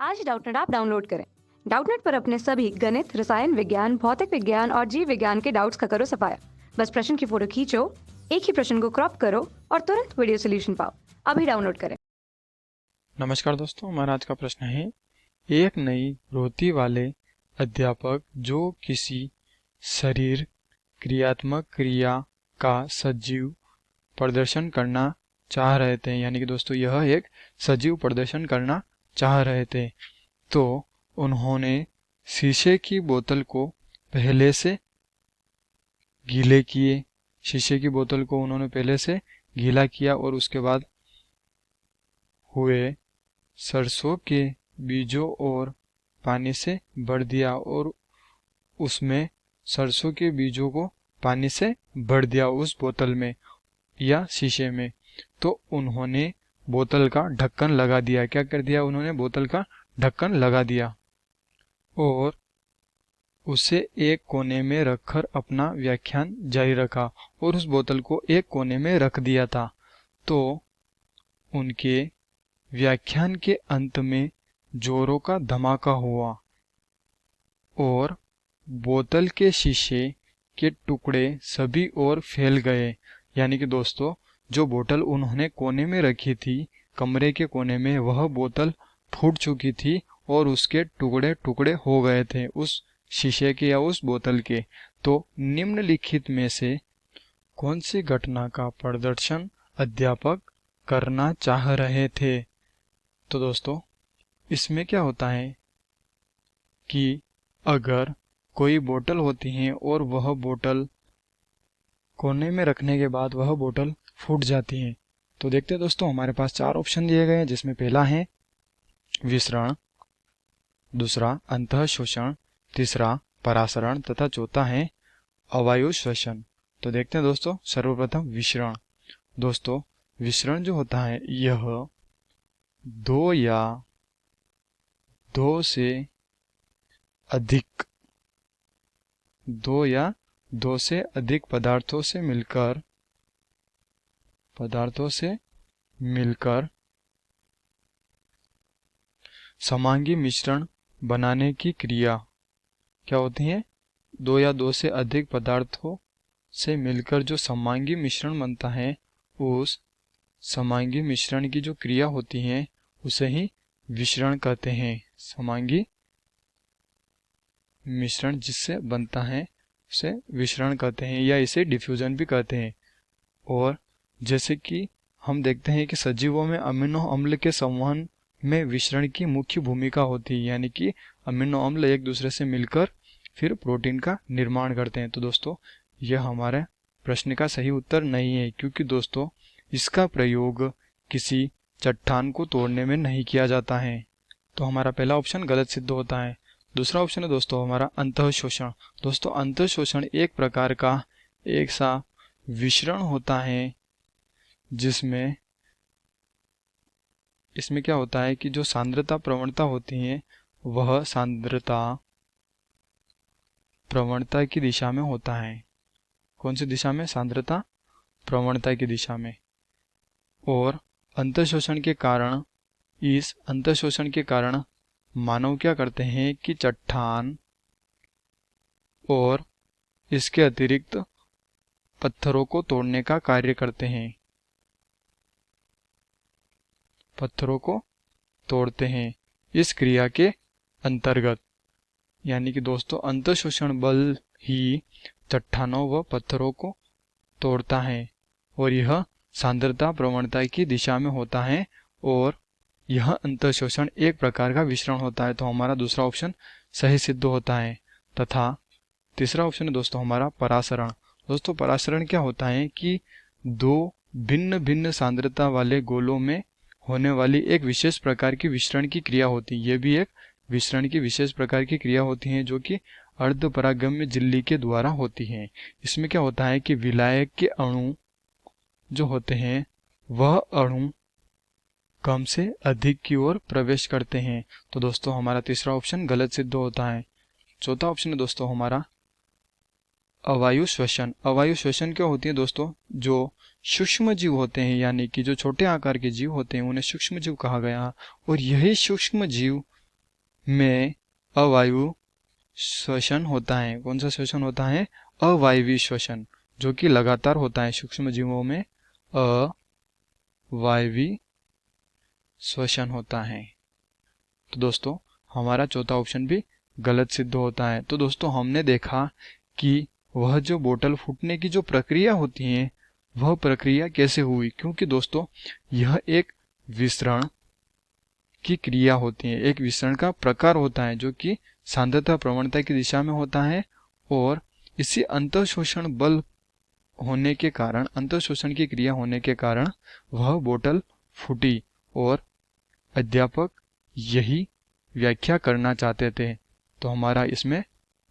आज Doubtnut app download करें। Doubtnut पर अपने सभी गणित, रसायन विज्ञान, भौतिक विज्ञान और जीव विज्ञान के डाउट्स का करो सफाया। बस प्रश्न की फोटो खींचो, एक ही प्रश्न को क्रॉप करो और तुरंत वीडियो सोल्यूशन पाओ। अभी डाउनलोड करें। नमस्कार दोस्तों, हमारा आज का प्रश्न है, एक नई रोटी वाले अध्यापक जो किसी शरीर क्रियात्मक क्रिया का सजीव प्रदर्शन करना चाह रहे थे, यानी कि दोस्तों यह एक सजीव प्रदर्शन करना चाह रहे थे, तो उन्होंने शीशे की बोतल को पहले से गीले किए। शीशे की बोतल को उन्होंने पहले से गीला किया और उसके बाद हुए सरसों के बीजों और पानी से भर दिया और उसमें सरसों के बीजों को पानी से भर दिया उस बोतल में या शीशे में। तो उन्होंने बोतल का ढक्कन लगा दिया। क्या कर दिया उन्होंने? बोतल का ढक्कन लगा दिया और उसे एक कोने में रखकर अपना व्याख्यान जारी रखा और उस बोतल को एक कोने में रख दिया था। तो उनके व्याख्यान के अंत में जोरों का धमाका हुआ और बोतल के शीशे के टुकड़े सभी ओर फैल गए। यानी कि दोस्तों जो बोतल उन्होंने कोने में रखी थी, कमरे के कोने में, वह बोतल फूट चुकी थी और उसके टुकड़े टुकड़े हो गए थे उस शीशे के या उस बोतल के। तो निम्नलिखित में से कौन सी घटना का प्रदर्शन अध्यापक करना चाह रहे थे? तो दोस्तों इसमें क्या होता है कि अगर कोई बोतल होती है और वह बोतल कोने में रखने के बाद वह बोतल फूट जाती है, तो देखते हैं दोस्तों, हमारे पास 4 ऑप्शन दिए गए हैं, जिसमें पहला है विसरण, दूसरा अंतः शोषण, तीसरा परासरण तथा चौथा है अवायु श्वसन। तो देखते हैं दोस्तों, सर्वप्रथम विसरण। दोस्तों विसरण जो होता है यह दो या दो से अधिक पदार्थों से मिलकर समांगी मिश्रण बनाने की क्रिया क्या होती है? दो या दो से अधिक पदार्थों से मिलकर जो समांगी मिश्रण बनता है, उस समांगी मिश्रण की जो क्रिया होती है उसे ही विसरण कहते हैं। समांगी मिश्रण जिससे बनता है उसे विसरण कहते हैं या इसे डिफ्यूजन भी कहते हैं। और जैसे कि हम देखते हैं कि सजीवों में अमीनो अम्ल के संवहन में विसरण की मुख्य भूमिका होती है, यानी कि अमीनो अम्ल एक दूसरे से मिलकर फिर प्रोटीन का निर्माण करते हैं। तो दोस्तों यह हमारे प्रश्न का सही उत्तर नहीं है, क्योंकि दोस्तों इसका प्रयोग किसी चट्टान को तोड़ने में नहीं किया जाता है। तो हमारा पहला ऑप्शन गलत सिद्ध होता है। दूसरा ऑप्शन है दोस्तों हमारा अंतः शोषण। दोस्तों अंतः शोषण एक प्रकार का एक सा विसरण होता है जिसमें इसमें क्या होता है कि जो सांद्रता प्रवणता होती है वह सांद्रता प्रवणता की दिशा में होता है। कौन सी दिशा में? सांद्रता प्रवणता की दिशा में। और अंतःशोषण के कारण मानव क्या करते हैं कि चट्टान और इसके अतिरिक्त पत्थरों को तोड़ने का कार्य करते हैं, पत्थरों को तोड़ते हैं इस क्रिया के अंतर्गत। यानी कि दोस्तों अंतःशोषण बल ही चट्टानों व पत्थरों को तोड़ता है और यह सांद्रता प्रवणता की दिशा में होता है और यह अंतःशोषण एक प्रकार का विसरण होता है। तो हमारा दूसरा ऑप्शन सही सिद्ध होता है। तथा तीसरा ऑप्शन है दोस्तों हमारा परासरण। दोस्तों परासरण क्या होता है कि दो भिन्न भिन्न सांद्रता वाले गोलों में होने वाली एक विशेष प्रकार की विसरण की क्रिया होती है। यह भी एक विसरण की विशेष प्रकार की क्रिया होती है जो कि अर्धपरागम्य झिल्ली के द्वारा होती है। इसमें क्या होता है कि विलायक के अणु जो होते हैं वह अणु कम से अधिक की ओर प्रवेश करते हैं। तो दोस्तों हमारा तीसरा ऑप्शन गलत सिद्ध होता है। चौथा ऑप्शन है दोस्तों हमारा अवायु श्वसन। अवायु श्वसन क्या होती है दोस्तों? जो सूक्ष्म जीव होते हैं, यानी कि जो छोटे आकार के जीव होते हैं उन्हें सूक्ष्म जीव कहा गया, और यही सूक्ष्म जीव में अवायु श्वसन होता है। कौन सा श्वसन होता है? अवायवीय श्वसन, जो कि लगातार होता है। सूक्ष्म जीवों में अवायवीय श्वसन होता है। तो दोस्तों हमारा चौथा ऑप्शन भी गलत सिद्ध होता है। तो दोस्तों हमने देखा कि वह जो बोतल फूटने की जो प्रक्रिया होती है वह प्रक्रिया कैसे हुई, क्योंकि दोस्तों यह एक विसरण की क्रिया होती है, एक विसरण का प्रकार होता है जो कि सांद्रता प्रवणता की दिशा में होता है। और इसी अंतःशोषण बल होने के कारण, अंतःशोषण की क्रिया होने के कारण वह बोतल फूटी और अध्यापक यही व्याख्या करना चाहते थे। तो हमारा इसमें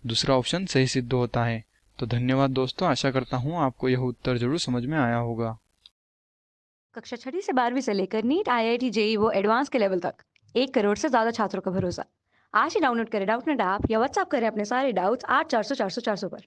दूसरा ऑप्शन सही सिद्ध होता है। तो धन्यवाद दोस्तों, आशा करता हूँ आपको यह उत्तर जरूर समझ में आया होगा। कक्षा 6 से 12वीं से लेकर नीट, IIT, जेई वो एडवांस के लेवल तक 1 करोड़ से ज्यादा छात्रों का भरोसा। आज ही डाउनलोड करें डाउटनेट ऐप या व्हाट्सएप करें अपने सारे डाउट्स 8400 400 400 पर।